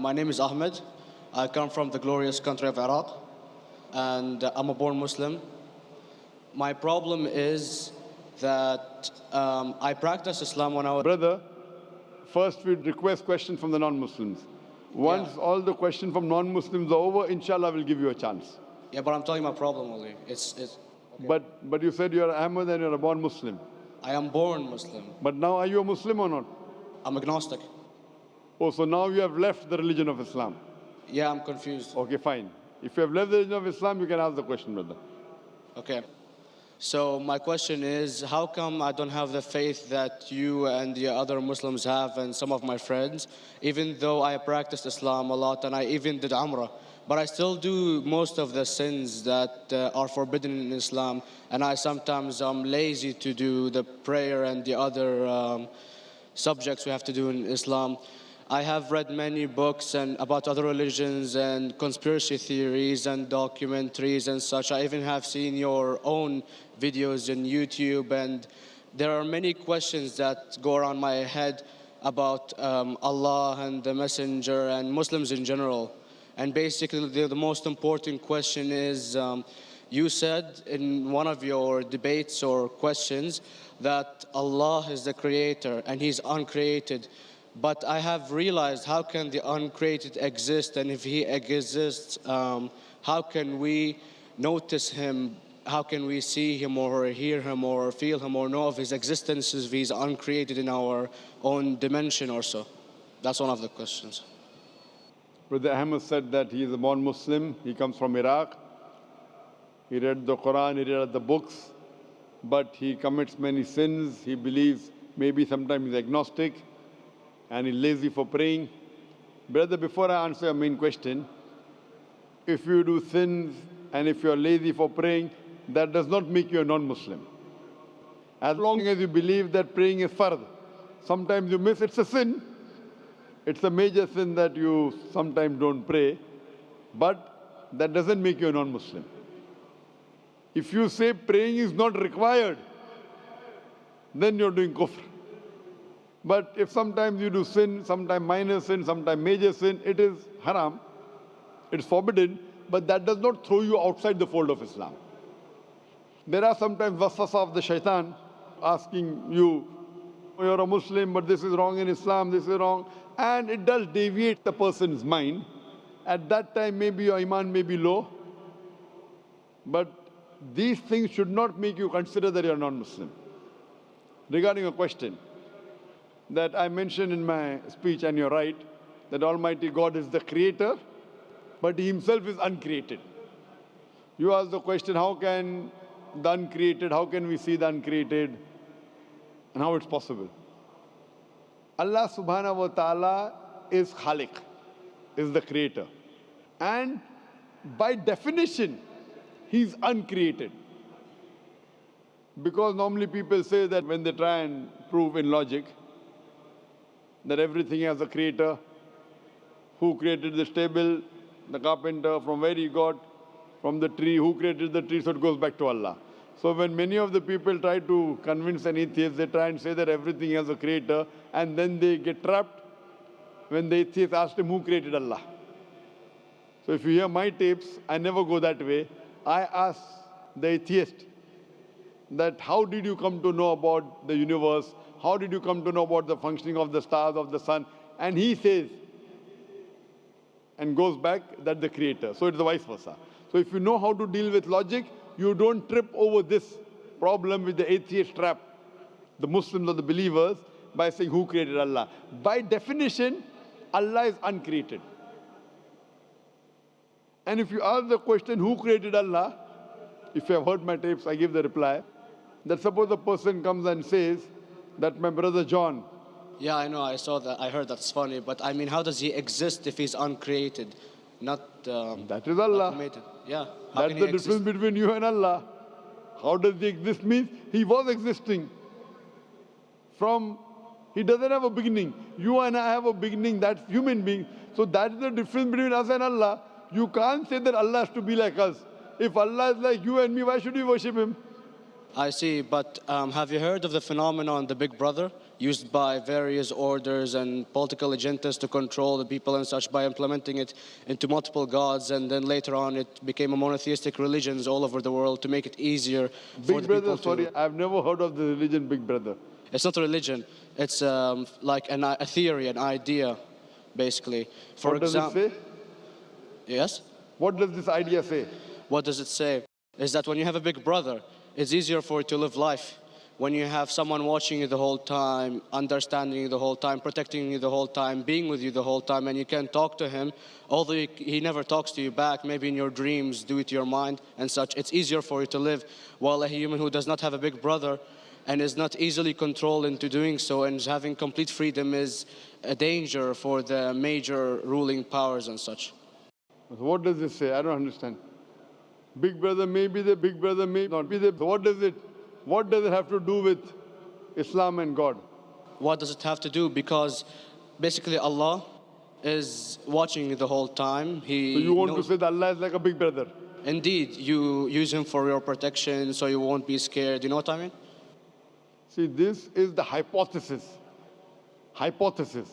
My name is Ahmed. I come from the glorious country of Iraq, and I'm a born Muslim. My problem is that I practiced Islam when I was... Brother, first we'd request questions from the non-Muslims. Once all the questions from non-Muslims are over, inshallah, we'll give you a chance. Yeah, but I'm telling you my problem only. It's okay. But you said you're Ahmed and you're a born Muslim. I am born Muslim. But now are you a Muslim or not? I'm agnostic. Oh, so now you have left the religion of Islam. Yeah, I'm confused. Okay, fine. If you have left the religion of Islam, you can ask the question, brother. Okay. So my question is, how come I don't have the faith that you and the other Muslims have and some of my friends, even though I practiced Islam a lot and I even did Umrah, but I still do most of the sins that are forbidden in Islam, and I sometimes am lazy to do the prayer and the other subjects we have to do in Islam. I have read many books and about other religions and conspiracy theories and documentaries and such. I even have seen your own videos on YouTube, and there are many questions that go around my head about Allah and the Messenger and Muslims in general. And basically the most important question is, you said in one of your debates or questions that Allah is the creator and He's uncreated. But I have realized, how can the uncreated exist? And if He exists, how can we notice Him? How can we see Him or hear Him or feel Him or know of His existence if He's uncreated in our own dimension or so? That's one of the questions. Brother Ahmed said that he is a born Muslim. He comes from Iraq. He read the Quran, he read the books, but he commits many sins. He believes maybe sometimes he's agnostic and he's lazy for praying. Brother, before I answer your main question, if you do sins and if you're lazy for praying, that does not make you a non-Muslim. As long as you believe that praying is fard, sometimes you miss, it's a sin. It's a major sin that you sometimes don't pray, but that doesn't make you a non-Muslim. If you say praying is not required, then you're doing kufr. But if sometimes you do sin, sometimes minor sin, sometimes major sin, it is haram, it's forbidden, but that does not throw you outside the fold of Islam. There are sometimes waswasa of the shaitan asking you, you're a Muslim, but this is wrong in Islam, this is wrong. And it does deviate the person's mind. At that time, maybe your iman may be low. But these things should not make you consider that you're non-Muslim. Regarding a question that I mentioned in my speech, and you're right, that Almighty God is the creator, but He Himself is uncreated. You ask the question, how can the uncreated, how can we see the uncreated, and how it's possible? Allah subhanahu wa ta'ala is Khaliq, is the creator. And by definition, He's uncreated. Because normally people say that when they try and prove in logic that everything has a creator, who created this table, the carpenter, from where he got, from the tree, who created the tree, so it goes back to Allah. So when many of the people try to convince an atheist, they try and say that everything has a creator, and then they get trapped when the atheist asks him who created Allah. So if you hear my tapes, I never go that way. I ask the atheist that how did you come to know about the universe? How did you come to know about the functioning of the stars, of the sun? And he says, and goes back, that the creator. So it's the vice versa. So if you know how to deal with logic, you don't trip over this problem with the atheist trap, the Muslims or the believers, by saying who created Allah. By definition, Allah is uncreated. And if you ask the question, who created Allah? If you have heard my tapes, I give the reply, that suppose a person comes and says that my brother John. Yeah, I know, I saw that, I heard that's funny, but I mean, how does he exist if he's uncreated? Not that is Allah. Yeah. That's the difference between you and Allah. How does he exist? Means he was existing. He doesn't have a beginning. You and I have a beginning, that's human being. So that's the difference between us and Allah. You can't say that Allah has to be like us. If Allah is like you and me, why should we worship Him? I see, but have you heard of the phenomenon, the Big Brother? used by various orders and political agendas to control the people and such by implementing it into multiple gods, and then later on it became a monotheistic religions all over the world to make it easier for Big the Brother, people sorry, to... I've never heard of the religion Big Brother. It's not a religion, it's like a theory, an idea, basically. For What does it say? Yes? What does this idea say? What does it say? Is that when you have a big brother, it's easier for you to live life. When you have someone watching you the whole time, understanding you the whole time, protecting you the whole time, being with you the whole time, and you can talk to him, although he never talks to you back, maybe in your dreams, due to your mind and such, it's easier for you to live. While a human who does not have a big brother and is not easily controlled into doing so and is having complete freedom is a danger for the major ruling powers and such. So what does this say? I don't understand. Big Brother may be the Big Brother may not be the. So what does it have to do with Islam and God? What does it have to do? Because basically Allah is watching you the whole time. So you want to say that Allah is like a big brother? Indeed, you use him for your protection so you won't be scared. You know what I mean? See, this is the hypothesis. Hypothesis.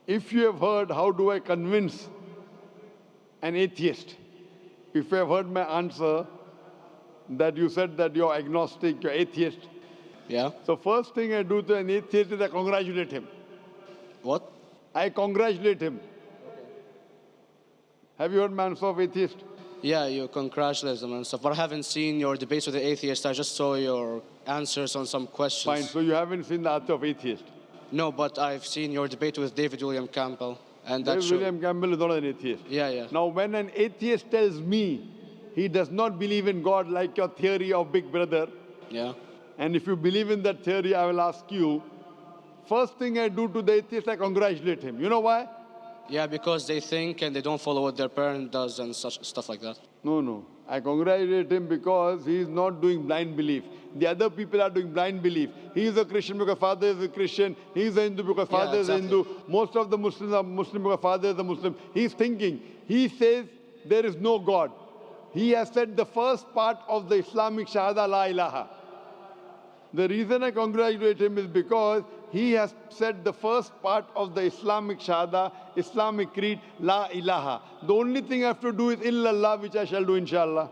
If you have heard, how do I convince an atheist? If you have heard my answer, that you said that you're agnostic, you're atheist. Yeah. So first thing I do to an atheist is I congratulate him. What? I congratulate him. Have you heard my answer of atheist? Yeah, you congratulate them and stuff. But I haven't seen your debates with the atheist. I just saw your answers on some questions. Fine, so you haven't seen the answer of atheist? No, but I've seen your debate with David William Campbell. And that David William Campbell is not an atheist. Yeah, yeah. Now, when an atheist tells me he does not believe in God like your theory of Big Brother, yeah. And if you believe in that theory, I will ask you, first thing I do to the atheist, I congratulate him. You know why? Yeah, because they think and they don't follow what their parent does and such stuff like that. No. I congratulate him because he is not doing blind belief. The other people are doing blind belief. He is a Christian because father is a Christian. He is a Hindu because father is a Hindu. Most of the Muslims are Muslim because father is a Muslim. He is thinking. He says there is no God. He has said the first part of the Islamic Shahada, La ilaha. The reason I congratulate him is because he has said the first part of the Islamic Shahada, Islamic creed, La ilaha. The only thing I have to do is illallah, which I shall do inshallah.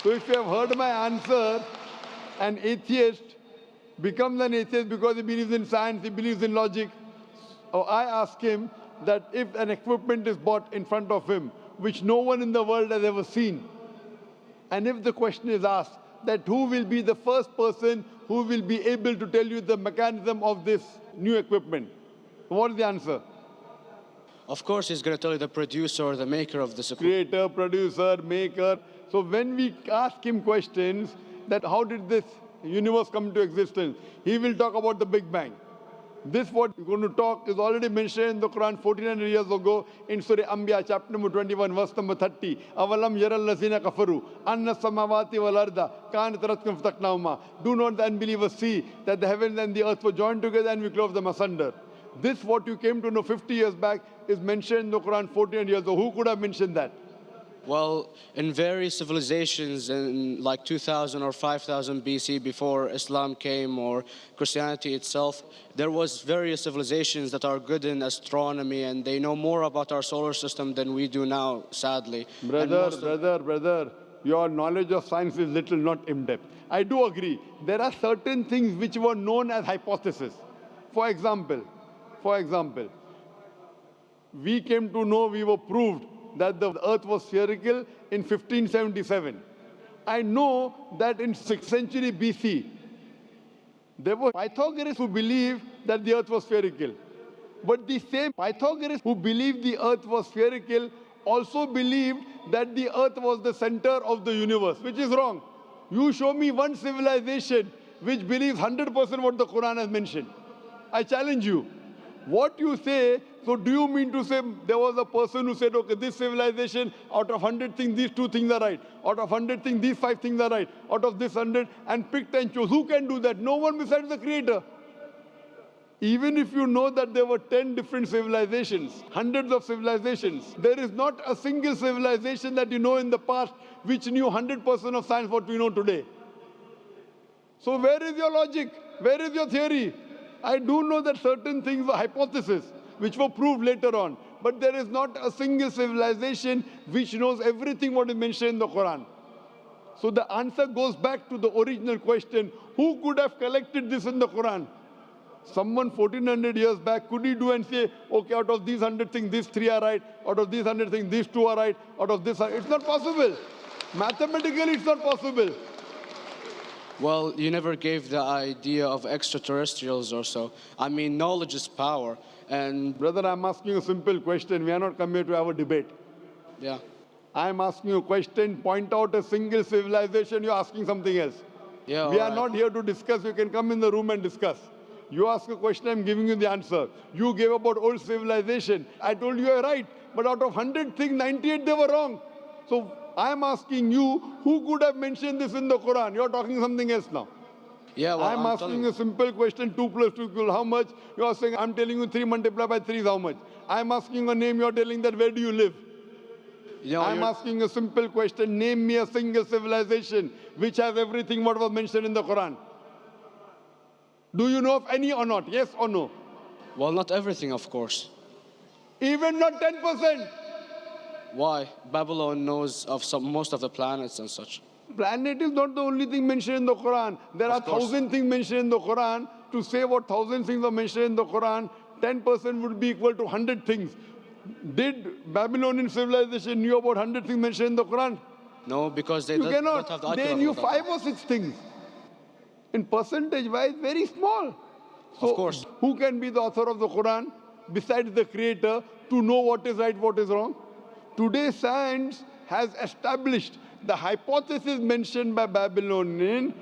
So if you have heard my answer, an atheist becomes an atheist because he believes in science, he believes in logic. Or I ask him that if an equipment is bought in front of him, which no one in the world has ever seen, and if the question is asked, that who will be the first person who will be able to tell you the mechanism of this new equipment? What is the answer? Of course, he's going to tell you the producer or the maker of this equipment. Creator, producer, maker. So when we ask him questions that how did this universe come into existence, he will talk about the Big Bang. This what we're going to talk is already mentioned in the Quran 1400 years ago in Surah Anbiya chapter number 21 verse number 30. Avalam yaral lazina kafaru anna samawati wal arda kanat ratkum fataknahuma. Do not the unbelievers see that the heavens and the earth were joined together and we clove them asunder. This what you came to know 50 years back is mentioned in the Quran 1400 years ago. Who could have mentioned that? Well, in various civilizations in like 2000 or 5000 BC before Islam came or Christianity itself, there was various civilizations that are good in astronomy and they know more about our solar system than we do now, sadly. Brother, your knowledge of science is little, not in-depth. I do agree. There are certain things which were known as hypotheses. For example, we came to know, we were proved that the earth was spherical in 1577. I know that in 6th century BC, there were Pythagoreans who believed that the earth was spherical. But the same Pythagoreans who believed the earth was spherical also believed that the earth was the center of the universe, which is wrong. You show me one civilization which believes 100% what the Quran has mentioned. I challenge you. What you say, so do you mean to say there was a person who said, okay, this civilization, out of 100 things, these 2 things are right. Out of 100 things, these 5 things are right. Out of this 100, and picked and chose. Who can do that? No one besides the Creator. Even if you know that there were 10 different civilizations, hundreds of civilizations, there is not a single civilization that you know in the past which knew 100% of science what we know today. So where is your logic? Where is your theory? I do know that certain things were hypotheses, which were proved later on. But there is not a single civilization which knows everything what is mentioned in the Quran. So the answer goes back to the original question, who could have collected this in the Quran? Someone 1400 years back, could he do and say, okay, out of these 100 things, these 3 are right, out of these 100 things, these 2 are right, out of this, it's not possible. Mathematically, it's not possible. Well, you never gave the idea of extraterrestrials or so. I mean, knowledge is power, and Brother, I'm asking a simple question. We are not come here to have a debate. yeah. I'm asking you a question, point out a single civilization, you're asking something else. Yeah, We are alright. not here to discuss. You can come in the room and discuss. You ask a question, I'm giving you the answer. You gave about old civilization. I told you you're right. But out of 100 things, 98 they were wrong. So I'm asking you, who could have mentioned this in the Quran? You're talking something else now. Yeah, well, I'm asking you a simple question, 2 plus 2 equal how much? You're saying, I'm telling you 3 multiplied by 3 is how much? I'm asking a name, you're telling that where do you live? You know, I'm asking a simple question, name me a single civilization which has everything what was mentioned in the Quran. Do you know of any or not? Yes or no? well, not everything, of course. Even not 10%. Why? Babylon knows of most of the planets and such. Planet is not the only thing mentioned in the Quran. There are Of course. 1,000 things mentioned in the Quran. To say what 1,000 things are mentioned in the Quran, 10% would be equal to 100 things. Did Babylonian civilization knew about 100 things mentioned in the Quran? No, because they You don't have cannot. the They IQ knew of that. 5 or 6 things. In percentage wise, very small. So Of course. who can be the author of the Quran besides the creator to know what is right, what is wrong? Today science has established the hypothesis mentioned by Babylonian